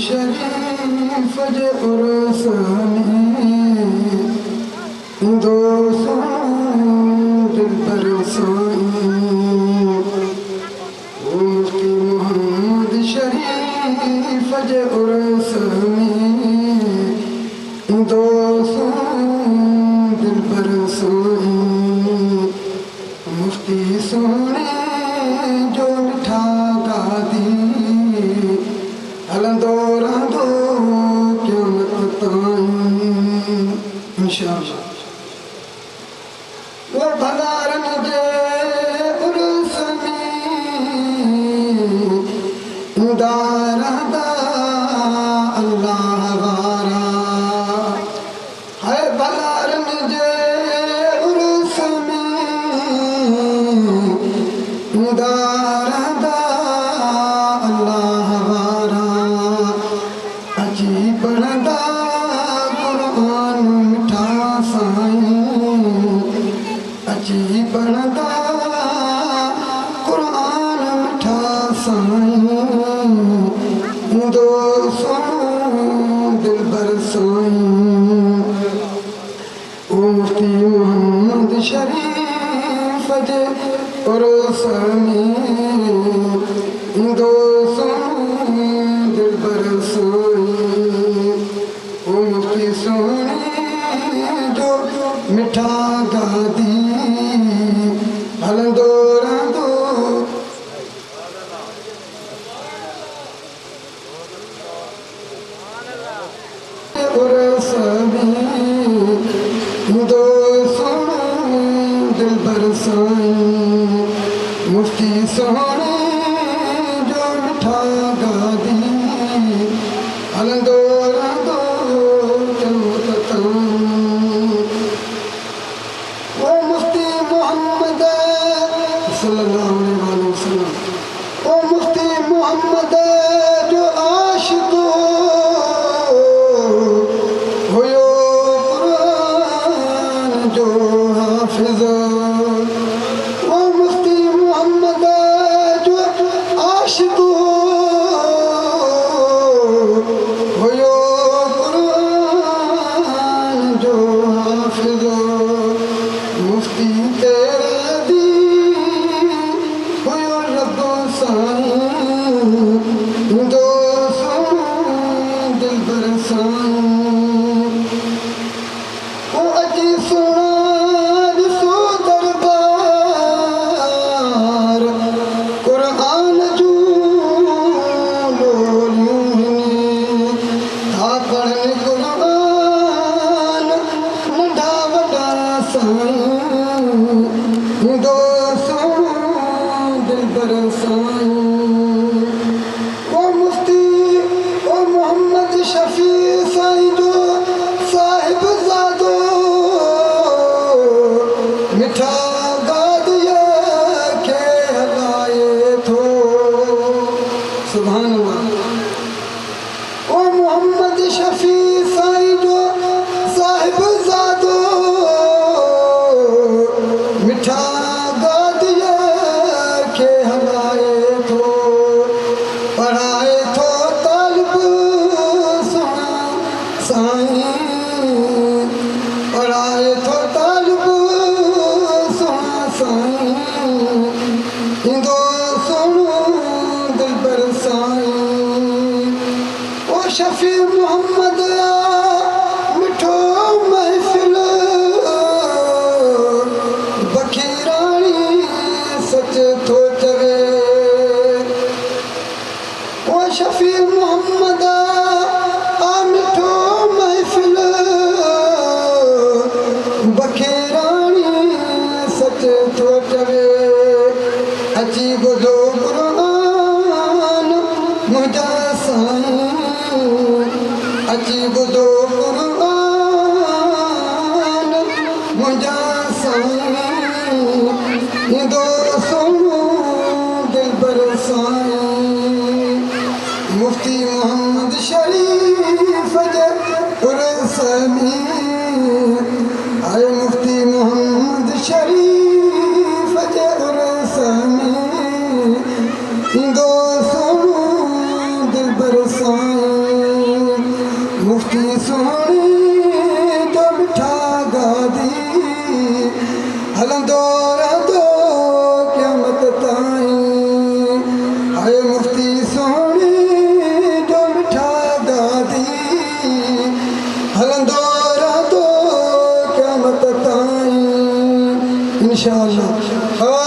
शरीफ जे उरसानी दोस्तों दिल पर साईं मुफ्ती मोहम्मद शरीफ जे उरसानी दोस्तों दिल पर साईं मुफ्ती सोने जो मिठा गादी हलंदो रहंदो क़यामत ताईं इंशाअल्लाह। वो भंगारन जे उर्स में ईंदा रहंदा अल्लाह वारा है भंगारन जे उर्स में ईंदा रहंदा अल्लाह वारा अची पढ़ंदा कुरान मिठा साईं अची पढ़ंदा कुरान मिठा साईं ईंदो सोनो दिल भर साईं ओ मुफ्ती मोहम्मद शरीफ जे उर्स में ईंदो सोनो दिल भर साईं ओ मुफ्ती सोने जो मिठा गादी हलंदो रहंदो उर्स में ईंदो सोनो दिल भर साईं मुफ्ती सोने जो मिठा गादी हलंदो रहंदो क़यामत ताईं। वो मुफ्ती मोहम्मद सल्लल्लाहु अलैहि वसल्लम वो मुफ्ती मोहम्मद जो आशिक़ हुयो कुरान जो हाफ़िज़ वो मुफ्ती मोहम्मद जो आशिक़ हुयो कुरान जो हाफ़िज़ मुफ्ती तेरा दी हुयो रब्बो साईं ईंदो सोनो दिल भर साईं ओ अची सुणा ॾिसो दरबार कुरान जूं ॾोलियूं हिन था पढ़नि कुरान नंढा वॾा साईं ईंदो सोनो दिल भर साईं ओ मुफ्ती ओ मोहम्मद शफी साईं जो साहिब ज़ादो मिठा गादीअ खे हलाए थो सुभान अल्लाह ओ मोहम्मद शफी साईं जो साहिब ज़ादो मिठा गादीअ खे हलाए थो पढ़ाए थो तालिब सुणा साईं पढ़ाए थो तालिब सुणा साईं ईंदो सोनो दिल भर साईं ओ शफी मोहम्मद मिठो महफ़िल बखीराणी सच थो चवे ओ शफी मोहम्मद मिठो महफ़िल बखीराणी सच थो चवे अची ॿुधो कुरान मुंहिंजा साईं अची ॿुधो कुरान मुंहिंजा साईं ईंदो सोनो दिल भर साईं मुफ्ती मोहम्मद शरीफ जे उर्स में आए मुफ्ती मोहम्मद शरीफ जे उर्स में ईंदो सोनो दिल भर साईं मुफ्ती सोनी तो बिठा गादी हलंदो रहंदो क़यामत ताईं हाय मुफ्ती सोनी तो बिठा गादी हलंदो रहंदो क़यामत ताईं इंशाअल्लाह।